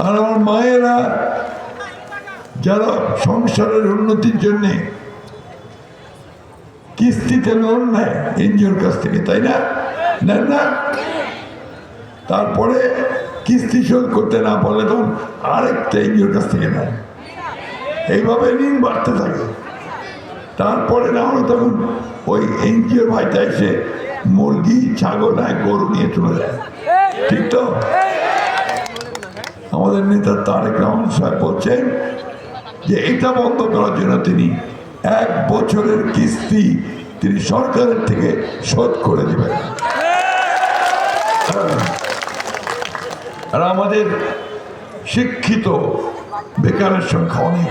আর আমার মায়েরা যারা সংসারের উন্নতির জন্যে কিস্তিতে লোন নেয় এনজিওর কাছ থেকে, তাই না? নেন না? তারপরে কিস্তি শোধ করতে না পারলে তখন আরেকটা এনজিওর কাছ থেকে নেয়। এইভাবে ঋণ বাড়তে থাকে। তারপরে না হলে তখন ওই এনজিওর ভাইটা এসে মুরগি, ছাগল নেয়, গরু নিয়ে চলে যায়। ঠিক তো? আমাদের নেতা তারেক রহমান সাহেব বলছেন যে এটা বন্ধ করার জন্য তিনি 1 বছরের কিস্তি তিনি সরকারের থেকে শোধ করে দেবেন। আর আমাদের শিক্ষিত বেকারের সংখ্যা অনেক,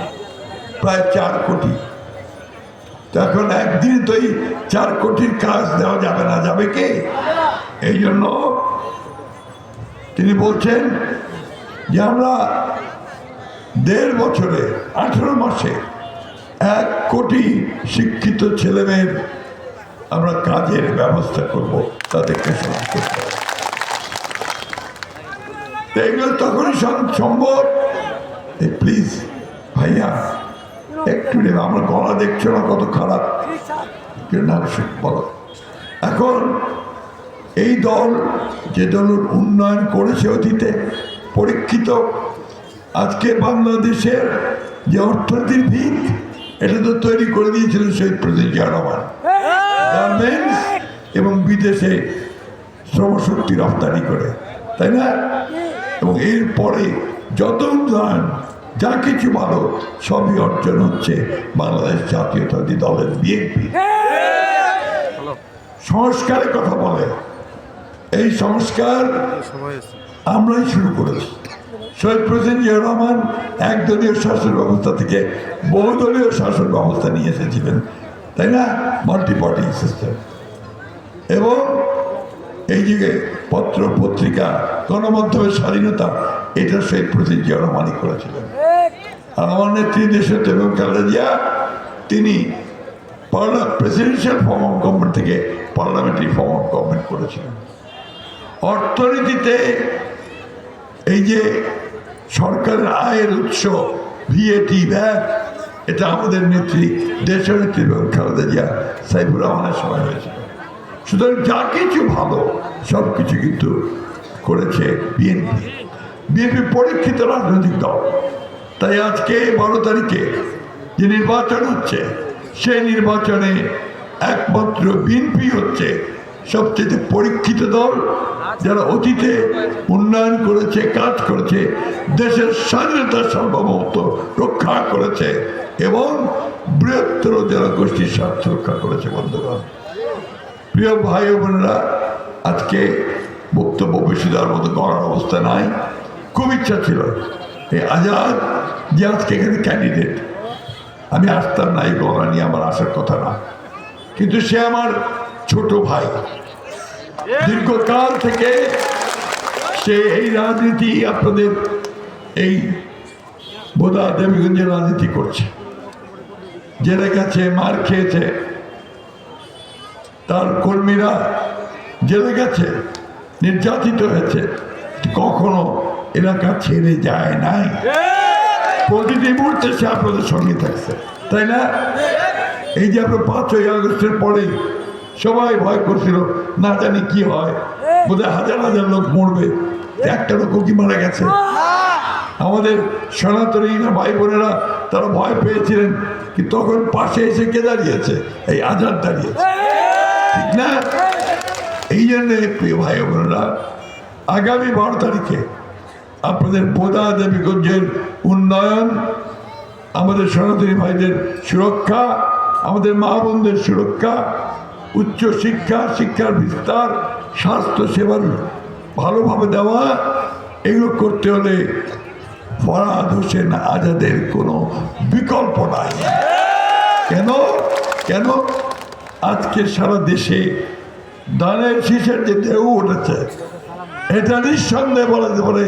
প্রায় 4 কোটি। এখন একদিনে তো এই 4 কোটির কাজ দেওয়া যাবে না, যাবে কে? এই জন্য তিনি বলছেন যে আমরা 1.5 বছরে 18 মাসে 1 কোটি শিক্ষিত ছেলেমেয়ের আমরা কাজের ব্যবস্থা করব, তাদেরকে সমাজ করতে হবে। এগুলো তখনই সম্ভব। প্লিজ ভাইয়া একটু নেবে, আমার গলা দেখছো না কত খারাপ? বলো। এখন এই দল যে দলের উন্নয়ন করেছে অতীতে পরীক্ষিত, আজকে বাংলাদেশের যে অর্থনীতির ভিত এটা তো তৈরি করে দিয়েছিলেন শহীদ প্রেসিডেন্ট জিয়া রহমান। গার্মেন্টস এবং বিদেশে শ্রমশক্তি রপ্তানি করে, তাই না? এবং এরপরে যত উন্নয়ন যা কিছু ভালো সবই অর্জন হচ্ছে বাংলাদেশ জাতীয়তাবাদী দলের বিএনপি। সংস্কারের কথা বলে, এই সংস্কার আমরাই শুরু করেছি। শহীদ প্রেসিডেন্ট জিয়া রহমান একদলীয় শাসন ব্যবস্থা থেকে বহুদলীয় শাসন ব্যবস্থা নিয়ে এসেছিলেন, তাই না? Multi party system. এবং এই যে পত্র পত্রিকা গণমাধ্যমের স্বাধীনতা, এটা শহীদ প্রেসিডেন্ট জিয়া রহমানই করেছিলেন। আর আমার নেত্রী দেশনেত্রী বেগম খালেদা জিয়া তিনি প্রেসিডেন্সিয়াল ফর্ম অফ গভর্নমেন্ট থেকে পার্লামেন্টারি ফর্ম অফ গভর্নমেন্ট করেছিলেন। অর্থনীতিতে এই যে সরকারের আয়ের উৎস ভিএটি, ভ্যাট, এটা আমাদের নেত্রী দেশনেত্রী বেগম খালেদা জিয়া সাইফুর রহমানের সময় হয়েছিল। সুতরাং যা কিছু ভালো সব কিছু কিন্তু করেছে বিএনপি। বিএনপি পরীক্ষিত রাজনৈতিক দল। তাই আজকে 12 তারিখে যে নির্বাচন হচ্ছে, সেই নির্বাচনে একমাত্র বিএনপি হচ্ছে সবচেয়ে পরীক্ষিত দল, যারা অতীতে উন্নয়ন করেছে, কাজ করেছে, দেশের স্বাধীনতা সার্বভৌমত্ব রক্ষা করেছে এবং বৃহত্তর জনগোষ্ঠীর স্বার্থ রক্ষা করেছে। বন্ধুগণ, প্রিয় ভাই বোনেরা, আজকে বক্তব্য বেশি দেওয়ার মতো করার অবস্থা নাই। খুব ইচ্ছা ছিল এই আজাদ যে আজকে এখানে ক্যান্ডিডেট, আমি আসতাম না, এই গলা নিয়ে আমার আসার কথা না, কিন্তু সে আমার ছোট ভাই। দীর্ঘকাল থেকে সে এই রাজনীতি, আপনাদের এই বোদা দেবীগঞ্জের রাজনীতি করছে, জেলে গেছে, মার খেয়েছে, তার কর্মীরা জেলে গেছে, নির্যাতিত হয়েছে, কখনো এলাকা ছেড়ে যায় নাই। প্রতিটি মুহূর্তে সে আপনাদের সঙ্গে থাকছে, তাই না? এই যে আপনার 5ই আগস্টের পরে সবাই ভয় করছিল, না জানি কি হয়, বোধহয় হাজার হাজার লোক মরবে, একটা লোকও কি মারা গেছে? আমাদের সনাতনী ভাই বোনেরা তারা ভয় পেয়েছিলেন, কি তখন পাশে এসে কে দাঁড়িয়েছে? এই আজাদ দাঁড়িয়েছে, ঠিক না? এই জন্যে প্রিয় ভাই বোনেরা, আগামী 12 তারিখে আপনাদের বোদা দেবীগঞ্জের উন্নয়ন, আমাদের সনাতনী ভাইদের সুরক্ষা, আমাদের মা বোনদের সুরক্ষা, উচ্চ শিক্ষা, শিক্ষার বিস্তার, স্বাস্থ্য সেবার ভালোভাবে দেওয়া, এগুলো করতে হলে ফরহাদ হোসেন আজাদের কোনো বিকল্প নাই। কেন? কেন আজকে সারা দেশে ধানের শীষের যে ঢেউ উঠেছে, এটা নিঃসন্দেহে বলা যেতে পারে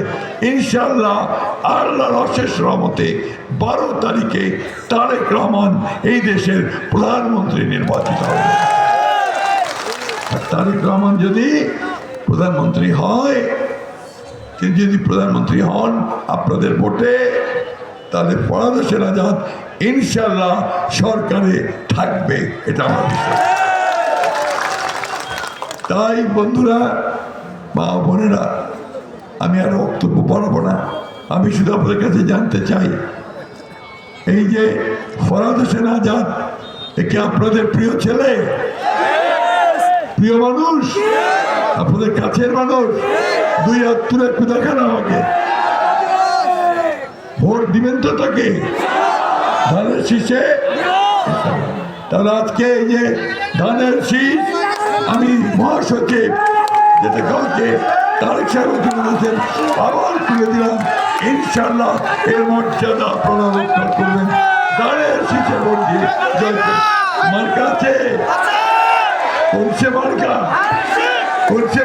ইনশাআল্লাহ আল্লাহর অশেষ রহমতে 12 তারিখে তারেক রহমান এই দেশের প্রধানমন্ত্রী নির্বাচিত হবে। তারেক রহমান যদি প্রধানমন্ত্রী হয় তিনি যদি প্রধানমন্ত্রী হন আপনাদের ভোটে, তাহলে ফরহাদ হোসেন আজাদ ইনশাল্লাহ সরকারে থাকবে, এটা আমার বিশ্বাস। তাই বন্ধুরা, মা বোনেরা, আমি আর বক্তব্য বাড়াবো না। আমি শুধু আপনাদের কাছে জানতে চাই, এই যে ফরহাদ হোসেন আজাদ, একে আপনাদের প্রিয় ছেলে, প্রিয় মানুষ, আপনাদের কাছের মানুষ? দুই হাত তুলে একটু দেখান আমাকে। ভোট দিবেন তো তাকে, ধানের শীষে? তাহলে আজকে এই যে ধানের শীষ, আমি মহাসচিব যেটা কালকে তারেক সাহেব বলেছেন, আবার তুলে দিলাম। ইনশাল্লাহ এর মর্যাদা আপনারা রক্ষা করবেন। ধানের শীষে ভোট দিয়ে জয় করবেন। মার্কা আছে? কোনছে মার্কা? কোনছে